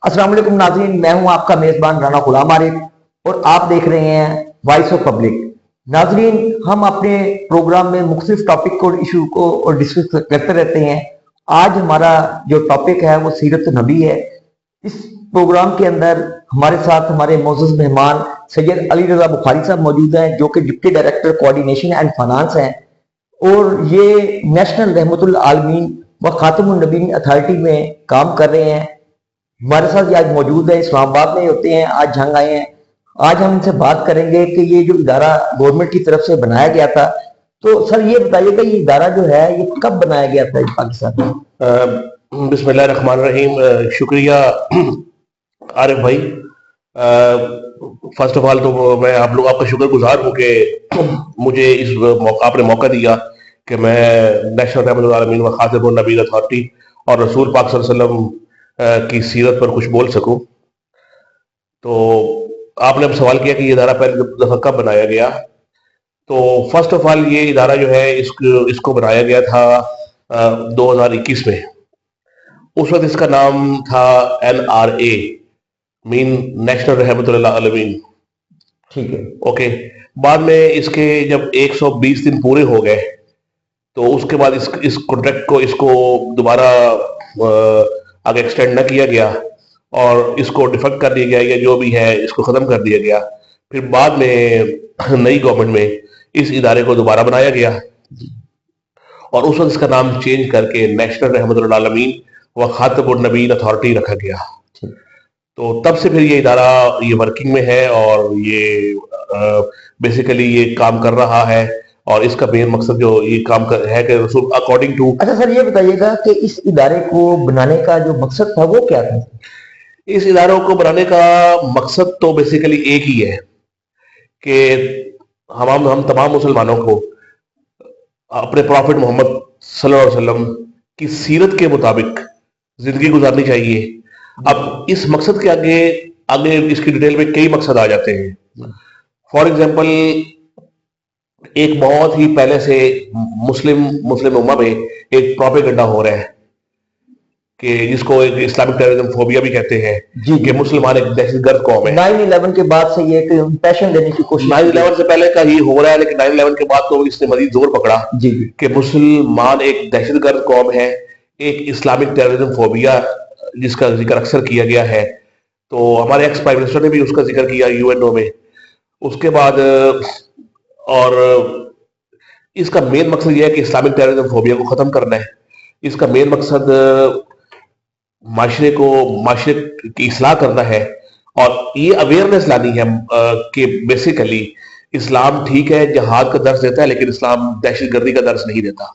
अस्सलाम वालेकुम नाज़रीन, मैं हूं आपका मेज़बान राना गुलाम आरिफ और आप देख रहे हैं वॉइस ऑफ पब्लिक। नाज़रीन, हम अपने प्रोग्राम में मुख्तलिफ टॉपिक और इशू को और डिस्कस करते रहते हैं। आज हमारा जो टॉपिक है वो सीरत नबी है। इस प्रोग्राम के अंदर हमारे साथ हमारे मोअज़्ज़ज़ मेहमान सैयद अली रज़ा बुखारी साहब मौजूद हैं, जो कि deputy director coordination and finance हैं और ये नेशनल रहमतुल आलमीन व खातमुन नबीयीन अथॉरिटी में काम कर रहे हैं। हमारे साथ ये आज मौजूद है, इस्लामाबाद में होते हैं, आज जंग आए हैं। आज हम इनसे बात करेंगे कि ये जो इदारा गवर्नमेंट की तरफ से बनाया गया था, तो सर ये बताइएगा ये इदारा जो है ये कब बनाया गया था पाकिस्तान में? बिस्मिल्लाहिर्रहमानिर्रहीम। शुक्रिया आरिफ भाई। फर्स्ट ऑफ ऑल तो मैं आपका शुक्रगुजार हूँ कि मुझे आपने मौका दिया कि मैं नेशनल रहमतुल आलमीन व खातिमुन नबीय्यीन अथॉरिटी और रसूल पाक सल्लल्लाहु अलैहि वसल्लम की सीरत पर कुछ बोल सकूं। तो आपने अब सवाल किया कि ये इदारा पहले दफा कब बनाया गया। तो फर्स्ट ऑफ ऑल ये इदारा जो है इसको बनाया गया था 2021 में। उस वक्त इसका नाम था NRA, मीन नेशनल रहमतुल आलमीन। ठीक है, ओके। बाद में इसके जब 120 दिन पूरे हो गए तो उसके बाद इस कॉन्ट्रैक्ट को इसको दोबारा आगे एक्सटेंड न किया गया और इसको डिफेक्ट कर दिया गया, या जो भी है इसको खत्म कर दिया गया। फिर बाद में नई गवर्नमेंट में इस इदारे को दोबारा बनाया गया और उस वक्त इसका नाम चेंज करके नेशनल रहमतुल आलमीन व खातिमुन नबीय्यीन अथॉरिटी रखा गया। तो तब से फिर ये इदारा ये वर्किंग में है और ये बेसिकली ये काम कर रहा है। और इसका मेन मकसद जो ये काम है कि रसूल अकॉर्डिंग टू। अच्छा सर, ये बताइएगा कि इस इदारे को बनाने का जो मकसद था वो क्या था? इस इदारों को बनाने का मकसद तो बेसिकली एक ही है कि हम तमाम मुसलमानों को अपने प्रॉफिट मोहम्मद सल्लल्लाहु अलैहि वसल्लम की सीरत के मुताबिक जिंदगी गुजारनी चाहिए। अब इस मकसद के आगे आगे इसकी डिटेल में कई मकसद आ जाते हैं। फॉर एग्जाम्पल, एक बहुत ही पहले से मुस्लिम उम्मा में एक प्रोपेगेंडा हो रहा है कि जिसको एक इस्लामिक टेररिज्म फोबिया भी कहते हैं कि मुसलमान एक दहशतगर्द कौम है। 9/11 के बाद से ये इंप्रेशन देने की कोशिश, 9/11 से पहले का ही हो रहा है, लेकिन 9/11 के बाद तो इसने मजीद जोर पकड़ा कि मुसलमान एक दहशतगर्द कौम है, एक इस्लामिक टेररिज्म फोबिया जिसका जिक्र अक्सर किया गया है। तो हमारे एक्स प्राइम मिनिस्टर ने भी उसका जिक्र किया यूएनओ में। उसके बाद और इसका मेन मकसद यह है कि इस्लामिक टेररिज्म फोबिया को खत्म करना है। इसका मेन मकसद माशरे की इस्लाह करना है और ये अवेयरनेस लानी है कि बेसिकली इस्लाम ठीक है, जहाद का दर्ज देता है, लेकिन इस्लाम दहशतगर्दी का दर्ज नहीं देता।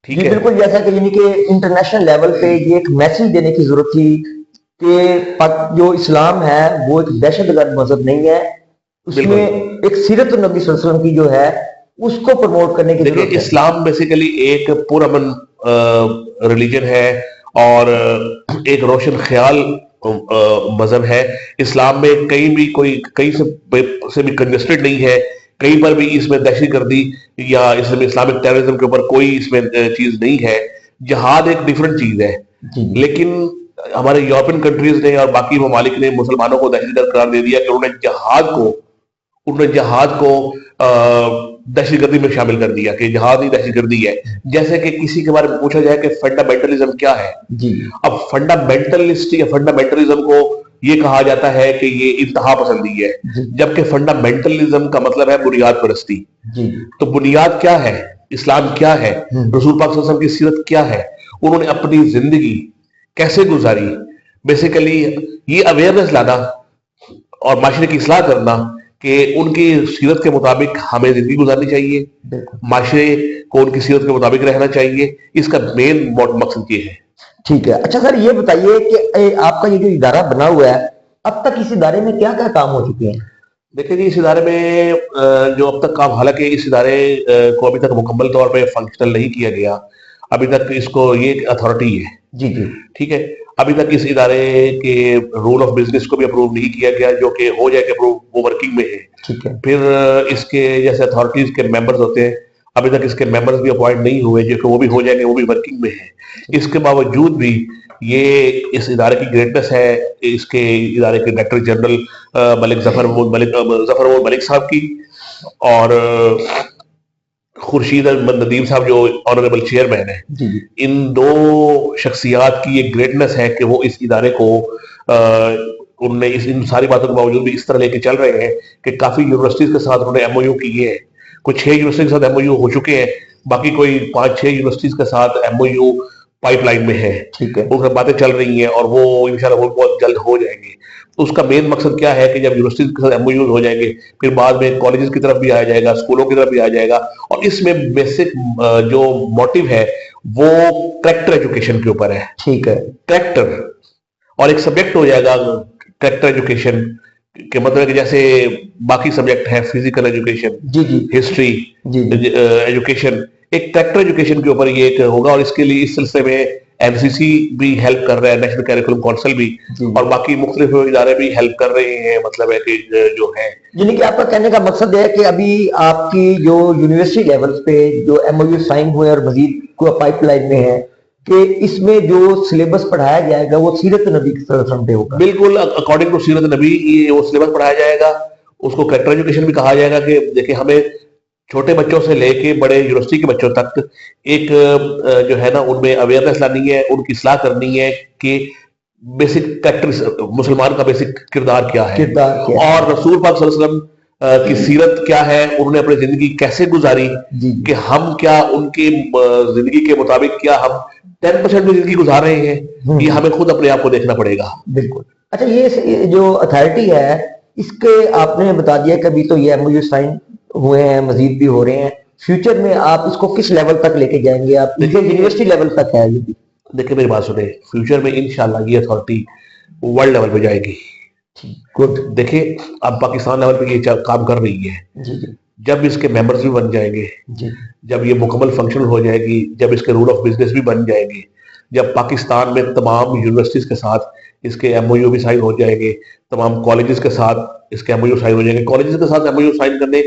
ठीक है, बिल्कुल। जैसा कि यानी कि इंटरनेशनल लेवल पे ये एक मैसेज देने की जरूरत थी कि जो इस्लाम है वो एक दहशतगर्द मजहब नहीं है, उसमें एक सीरत नबी सल्लल्लाहु अलैहि वसल्लम की जो है उसको प्रमोट करने की जरूरत है। इस्लाम बेसिकली एक पुरअमन रिलीजन है और एक रोशन ख्याल मजहब है। इस्लाम में कहीं से भी कंजेस्टेड नहीं है, कहीं पर भी इसमें दहशतगर्दी या इसमें इस्लामिक टेररिज्म के ऊपर कोई इसमें चीज नहीं है। जहाद एक डिफरेंट चीज है, लेकिन हमारे यूरोपियन कंट्रीज ने और बाकी ममालिक ने मुसलमानों को दहशतगर्द करार दे दिया कि उन्होंने जहाद को दहशतगर्दी में शामिल कर दिया कि जहाद ही दहशतगर्दी है। जैसे कि किसी के बारे में पूछा जाए कि फंडामेंटलिज्म क्या है, अब फंडामेंटलिस्ट या फंडामेंटलिज्म को ये कहा जाता है कि ये इंतहा पसंदी है, जबकि फंडामेंटलिज्म का मतलब है बुनियाद परस्ती। तो बुनियाद क्या है, इस्लाम क्या है, रसूल पाक सल्लल्लाहु अलैहि वसल्लम की सीरत क्या है, उन्होंने अपनी जिंदगी कैसे गुजारी, बेसिकली ये अवेयरनेस लाना और माशरे की इस्लाह करना कि उनकी सीरत के मुताबिक हमें जिंदगी गुजारनी चाहिए, माशरे को उनकी सीरत के मुताबिक रहना चाहिए। इसका मेन मकसद ये है। ठीक है। अच्छा सर, ये बताइए कि आपका ये जो इदारा बना हुआ है, अब तक इस इदारे में क्या क्या काम हो चुके हैं? देखिए जी, इस इदारे में जो अब तक काम, हालांकि इस इदारे को अभी तक मुकम्मल तौर पे फंक्शनल नहीं किया गया, अभी तक इसको ये अथॉरिटी है। ठीक है, अभी तक इस इदारे के रूल ऑफ बिजनेस को भी अप्रूव नहीं किया गया, जो कि हो जाए कि अप्रूव, वो वर्किंग में है। ठीक है। फिर इसके जैसे अथॉरिटीज के मेंबर्स होते हैं, अभी तक इसके मेंबर्स भी अपॉइंट नहीं हुए, जो कि वो भी हो जाएंगे, वो भी वर्किंग में है। इसके बावजूद भी ये इस इदारे की ग्रेटनेस है, इसके इदारे के डायरेक्टर जनरल मलिक जफर महमूद मलिक साहब की, और खुर्शीद अहमद नदीम साहब जो ऑनरेबल चेयरमैन है, जी जी इन दो शख्सियात की एक ग्रेटनेस है कि वो इस इदारे को उनने इन सारी बातों के बावजूद भी इस तरह लेके चल रहे हैं कि काफी यूनिवर्सिटीज के साथ उन्होंने एमओयू किए हैं। कुछ 6 यूनिवर्सिटी के साथ एमओयू हो चुके हैं, बाकी कोई 5-6 यूनिवर्सिटीज के साथ एमओयू पाइपलाइन में है, ठीक है। उनसे बातें चल रही हैं, और वो इंशाल्लाह वो बहुत जल्द हो जाएंगे। तो उसका मेन मकसद क्या है कि जब यूनिवर्सिटीज के साथ एमओयू हो जाएंगे, फिर बाद में कॉलेजेस की तरफ भी आ जाएगा, स्कूलों की तरफ भी आ जाएगा, और इसमें बेसिक जो मोटिव है वो करेक्टर एजुकेशन के ऊपर है। ठीक है। करेक्टर, और एक सब्जेक्ट हो जाएगा करेक्टर एजुकेशन के, मतलब कि जैसे बाकी सब्जेक्ट है फिजिकल एजुकेशन, जी जी हिस्ट्री जी जी एजुकेशन, एक करेक्टर एजुकेशन के ऊपर ये एक होगा। और इसके लिए इस सिलसिले में एनसीसी भी हेल्प कर रहा है, नेशनल कैरिकुलम काउंसिल भी, जी। और बाकी मुख्तलिफ इदारे भी हेल्प कर रहे हैं, मतलब है कि जो है। यानी कि आपका कहने का मकसद है कि अभी आपकी जो यूनिवर्सिटी लेवल्स पे जो एमओयू साइन हुए और मजीद को पाइपलाइन में है कि इसमें जो सिलेबस पढ़ाया जाएगा वो सीरत नबी की तरफ से होगा। बिल्कुल अकॉर्डिंग टू सीरत नबी ये वो सिलेबस पढ़ाया जाएगा। उसको करेक्टर एजुकेशन भी कहा जाएगा कि देखिए हमें छोटे बच्चों से लेके बड़े यूनिवर्सिटी के बच्चों तक एक जो है ना उनमें अवेयरनेस लानी है, उनकी इस्लाह करनी है कि बेसिक कैरेक्टर मुसलमान का बेसिक किरदार क्या है, किरदार क्या है। और रसूल पाक सल्लल्लाहु अलैहि वसल्लम की सीरत क्या है, उन्होंने अपनी जिंदगी कैसे गुजारी, जी कि हम क्या उनकी जिंदगी के मुताबिक क्या हम 10% भी जिंदगी गुजार रहे हैं, ये हमें खुद अपने आप को देखना पड़ेगा। बिल्कुल। अच्छा, ये जो अथॉरिटी है इसके आपने बता दिया कि अभी तो ये एमओयू साइन हुए हैं, मजीद भी हो रहे हैं, फ्यूचर में आप इसको किस लेवल तक लेके जाएंगे? आप यूनिवर्सिटी लेवल तक है ये? देखिए मेरी बात सुने, फ्यूचर में इंशाल्लाह ये अथॉरिटी वर्ल्ड लेवल पे जाएगी। गुड। देखिए अब पाकिस्तान लेवल पे ये काम कर रही है, जी जी जब इसके मेंबर्स भी बन जाएंगे, जी जब ये मुकम्मल फंक्शनल हो जाएगी, जब इसके रूल ऑफ बिजनेस भी बन जाएंगे, जब पाकिस्तान में तमाम यूनिवर्सिटीज के साथ इसके एमओयू भी साइन हो जाएंगे, तमाम कॉलेजेस के साथ इसके एमओयू साइन हो जाएंगे, कॉलेजेस के साथ एमओयू साइन करने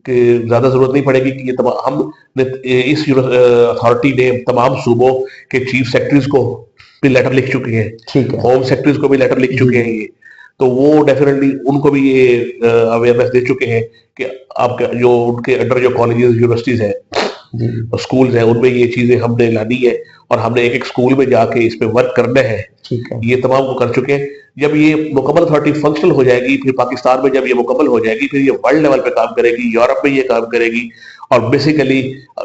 की ज्यादा जरूरत नहीं पड़ेगी कि ये तमाम हम इस अथॉरिटी ने तमाम सूबों के चीफ सेक्रेटरीज को भी लेटर लिख चुके हैं, ठीक है। होम सेक्रेटरीज को भी लेटर लिख चुके हैं ये, तो वो डेफिनेटली उनको भी ये अवेयरनेस दे चुके हैं कि आपके जो उनके अंडर जो कॉलेजेस यूनिवर्सिटीज है, स्कूल्स है, उनमें ये चीजें हमने लानी है, और हमने एक एक स्कूल में जाके इस पे वर्क करना है। ठीक है। ये तमाम वो कर चुके हैं। जब ये मुकम्मल अथॉरिटी फंक्शनल हो जाएगी, फिर पाकिस्तान में जब ये मुकम्मल हो जाएगी, फिर ये वर्ल्ड लेवल पे काम करेगी, यूरोप में ये काम करेगी, और बेसिकली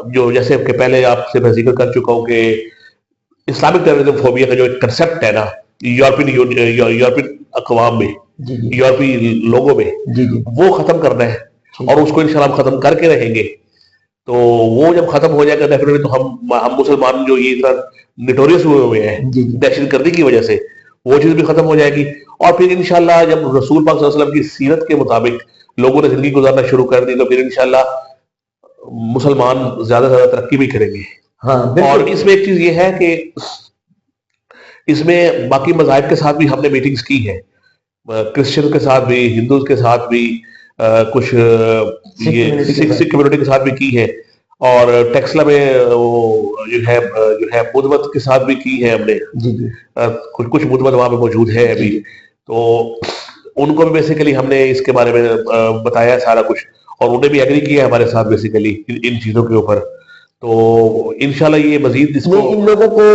जो जैसे कि पहले आपसे मैं जिक्र कर चुका हूँ कि इस्लामिक टेररिज्म फोबिया का जो एक कंसेप्ट है ना यूरोपियन अकवाम में, यूरोपीय लोगों में, वो खत्म करना है, और उसको इंशाल्लाह खत्म करके रहेंगे। तो वो जब खत्म हो जाएगा डेफिनेटली, तो हम मुसलमान जो ये इतना निटोरियस हुए हैं दहशतगर्दी की वजह से, वो चीज भी खत्म हो जाएगी। और फिर इंशाल्लाह जब रसूल पाक सल्लल्लाहु अलैहि वसल्लम की सीरत के मुताबिक लोगों ने जिंदगी गुजारना शुरू कर दी, तो फिर इंशाल्लाह मुसलमान ज्यादा से ज्यादा तरक्की भी करेंगे। हाँ, और इसमें एक चीज ये है कि इसमें बाकी मज़ाहिब के साथ भी हमने मीटिंग्स की है, क्रिश्चियन के साथ भी, हिंदूज के साथ भी, कुछ ये सिख कम्युनिटी के साथ भी की है, और टेक्सला में वो जो है बुद्ध मत के साथ भी की है हमने। कुछ बुद्ध मत वहां पे मौजूद है अभी, तो उनको भी बेसिकली हमने इसके बारे में बताया सारा कुछ, और उन्हें भी एग्री किया हमारे साथ बेसिकली इन चीजों के ऊपर। तो इंशाल्लाह ये मजीद इसको इन लोगों को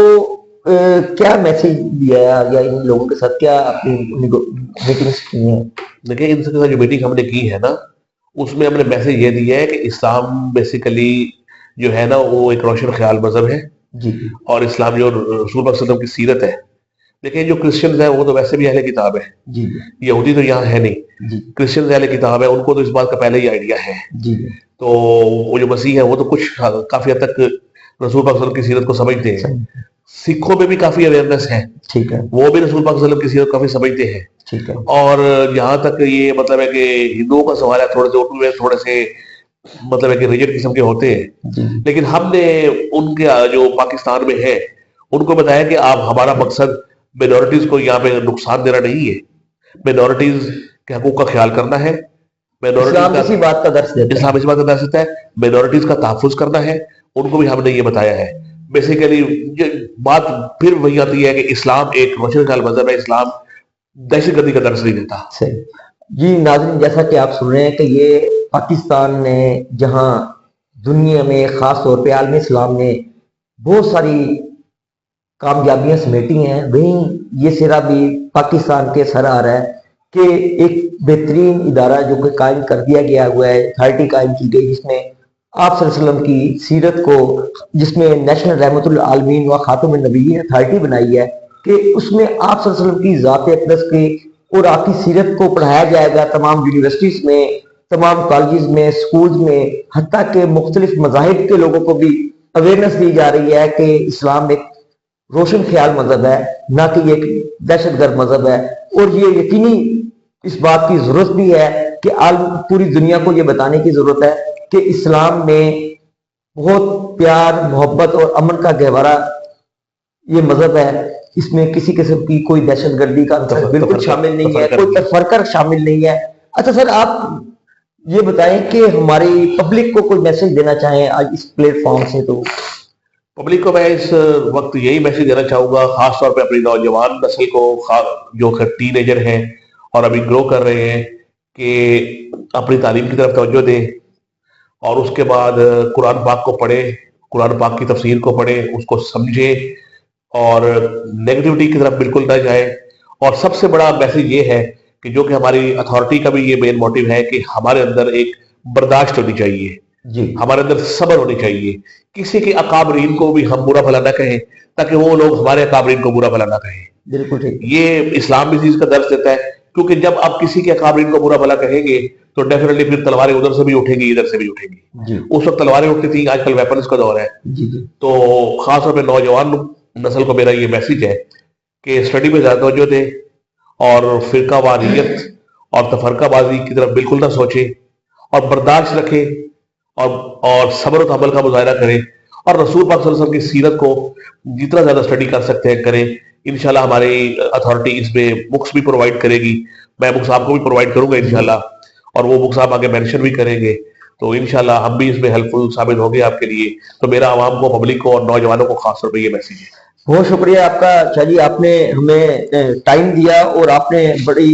क्या मैसेज दिया, या इन लोगों के साथ क्या आपने मीटिंग्स की हैं? देखिए इनके साथ जो मीटिंग हमने की है ना, उसमें हमने मैसेज ये दिया है कि इस्लाम बेसिकली जो है ना वो एक रोशन ख्याल मजहब है जी, और इस्लाम जो रसूल पाक सल्लल्लाहु अलैहि वसल्लम की सीरत है। देखिए जो क्रिश्चियंस है वो तो वैसे भी अहले किताब है जी, यहूदी तो यहाँ है नहीं, क्रिश्चियंस अहले किताब है, उनको तो इस बात का पहले ही आइडिया है जी। तो वो जो मसीह है वो तो कुछ काफी हद तक रसूल पाक सल्लल्लाहु अलैहि वसल्लम की सीरत को समझते हैं। सिखों में भी काफी अवेयरनेस है, ठीक है, वो भी रसूल पाक सल्लल्लाहु अलैहि वसल्लम की सीरत काफी समझते हैं, ठीक है। और जहां तक ये मतलब है कि हिंदुओं का सवाल है, थोड़े से मतलब है कि रिजिड किस्म के होते हैं, लेकिन हमने उनके जो पाकिस्तान में है उनको बताया कि आप हमारा मकसद मिनॉरिटीज को यहाँ पे नुकसान देना नहीं है, मिनॉरिटीज के हकूक का ख्याल करना है, اسلام माइनॉरिटीज इसी बात का दर्श का, देता है। इस्लाम इस बात का दर्ज देता है, माइनॉरिटीज का तहफ़्फ़ुज़ करना है, उनको भी हमने ये बताया है। बेसिकली बात फिर वही आती है कि इस्लाम एक रोशन ख्याल मजहब है, इस्लाम दहशतगर्दी का दर्ज नहीं देता। सही जी नाज़रीन, जैसा कि आप सुन रहे हैं कि ये पाकिस्तान ने जहां दुनिया में ख़ास तौर पे आलम इस्लाम ने बहुत सारी कामयाबियां समेटी हैं, वहीं ये सिरा भी पाकिस्तान के सर आ रहा है कि एक बेहतरीन इदारा जो कि कायम कर दिया गया हुआ है, अथॉरिटी कायम की गई जिसमें आप सल्लल्लाहु अलैहि वसल्लम की सीरत को, जिसमें नेशनल रहमतुल आलमीन व खातमुन नबीय्यीन अथॉरिटी बनाई है कि उसमें आप सल्लल्लाहु अलैहि वसल्लम की ज़ात अक़दस की और आपकी सीरत को पढ़ाया जाएगा तमाम यूनिवर्सिटीज़ में, तमाम कॉलेज में, स्कूल्स में, हत्ता के मुख्तलिफ मज़ाहिब के लोगों को भी अवेयरनेस दी जा रही है कि इस्लाम एक रोशन ख्याल मजहब है, ना कि एक दहशतगर्द मजहब है। और ये यकीनी इस बात की जरूरत भी है कि आज पूरी दुनिया को ये बताने की जरूरत है कि इस्लाम में बहुत प्यार, मोहब्बत और अमन का गहवारा ये मजहब है। इसमें किसी किस्म की कोई दहशतगर्दी का अंसर बिल्कुल शामिल नहीं है, कोई तफरका शामिल नहीं है। अच्छा सर, आप ये बताएं कि हमारी पब्लिक को कोई मैसेज देना चाहें आज इस प्लेटफॉर्म से, तो पब्लिक को मैं इस वक्त यही मैसेज देना चाहूँगा, ख़ास तौर पे अपनी नौजवान नस्ल को, जो टीनेजर हैं और अभी ग्रो कर रहे हैं, कि अपनी तालीम की तरफ तवज्जो दें और उसके बाद कुरान पाक को पढ़ें, कुरान पाक की तफसीर को पढ़ें, उसको समझें और नेगेटिविटी की तरफ बिल्कुल ना जाए। और सबसे बड़ा मैसेज ये है कि जो कि हमारी अथॉरिटी का भी ये मेन मोटिव है कि हमारे अंदर एक बर्दाश्त होनी चाहिए जी, हमारे अंदर सब्र होनी चाहिए, किसी के अकाबरीन को भी हम बुरा भला ना कहें ताकि वो लोग हमारे अकाबरीन को बुरा भला ना कहें। बिल्कुल ठीक। ये इस्लाम भी चीज का दर्ज देता है, क्योंकि जब आप किसी के अकाबरीन को बुरा भला कहेंगे तो डेफिनेटली फिर तलवारें उधर से भी उठेंगी, इधर से भी उठेंगी। जी उस वक्त तलवारें उठती थी, आजकल वेपन्स का दौर है। जी जी तो खासतौर पर नौजवान नस्ल को मेरा ये मैसेज है कि स्टडी में ज्यादा तवज्जो दें और फिरकावारियत और तफरकाबाजी की तरफ बिल्कुल ना सोचें और बर्दाश्त रखें और सब्र और अमल का मुजाहरा करें और रसूल पाक सल्लल्लाहु अलैहि वसल्लम की सीरत को जितना ज्यादा स्टडी कर सकते हैं करें। इंशाल्लाह हमारी अथॉरिटी इसमें बुक्स भी प्रोवाइड करेगी, मैं बुक्स आपको भी प्रोवाइड करूंगा इंशाल्लाह, और वो बुक्स आप आगे मेंशन भी करेंगे, तो इंशाल्लाह हम भी इसमें हेल्पफुल साबित होंगे आपके लिए। तो मेरा आवाम को, पब्लिक को और नौजवानों को खासतौर पर ये मैसेज है। बहुत शुक्रिया आपका शाह जी, आपने हमें टाइम दिया और आपने बड़ी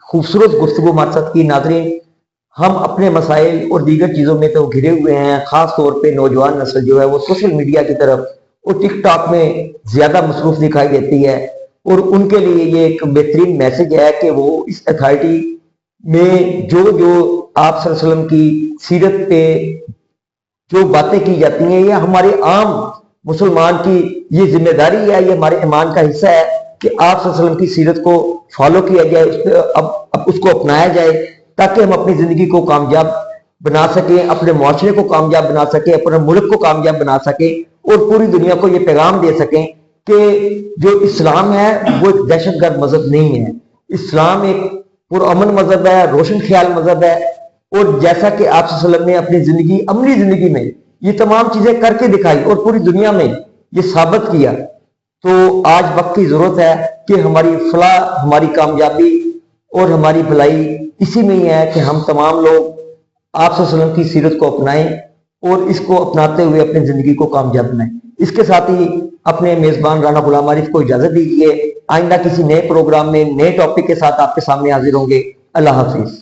खूबसूरत गुफ्तगू हमारे साथ की। नाज़रीन, हम अपने मसाइल और दीगर चीज़ों में तो घिरे हुए हैं, ख़ास तौर पे नौजवान नस्ल जो है वो सोशल मीडिया की तरफ और टिकटॉक में ज़्यादा मसरूफ़ दिखाई देती है, और उनके लिए ये एक बेहतरीन मैसेज है कि वो इस अथॉरिटी में जो आप सल्लल्लाहु अलैहि वसल्लम की सीरत पे जो बातें की जाती हैं, ये हमारे आम मुसलमान की ये जिम्मेदारी है, ये हमारे ईमान का हिस्सा है कि आप सल्लल्लाहु अलैहि वसल्लम की सीरत को फॉलो किया जाए, उस पर अब उसको अपनाया जाए ताकि हम अपनी ज़िंदगी को कामयाब बना सकें, अपने मुआशरे को कामयाब बना सकें, अपने मुल्क को कामयाब बना सकें और पूरी दुनिया को ये पैगाम दे सकें कि जो इस्लाम है वो एक दहशतगर्द मजहब नहीं है। इस्लाम एक पुरअमन मजहब है, रोशन ख्याल मजहब है, और जैसा कि आप सल्लल्लाहु अलैहि वसल्लम ने अपनी ज़िंदगी, अमली ज़िंदगी में ये तमाम चीज़ें करके दिखाई और पूरी दुनिया में ये साबित किया, तो आज वक्त की ज़रूरत है कि हमारी फलाह, हमारी कामयाबी और हमारी भलाई इसी में ही है कि हम तमाम लोग आप सल्लल्लाहु अलैहि वसल्लम की सीरत को अपनाएं और इसको अपनाते हुए अपनी ज़िंदगी को कामयाब बनाएं। इसके साथ ही अपने मेज़बान राना गुलाम आरिफ को इजाज़त दीजिए। आइंदा किसी नए प्रोग्राम में नए टॉपिक के साथ आपके सामने हाजिर होंगे। अल्लाह हाफिज़।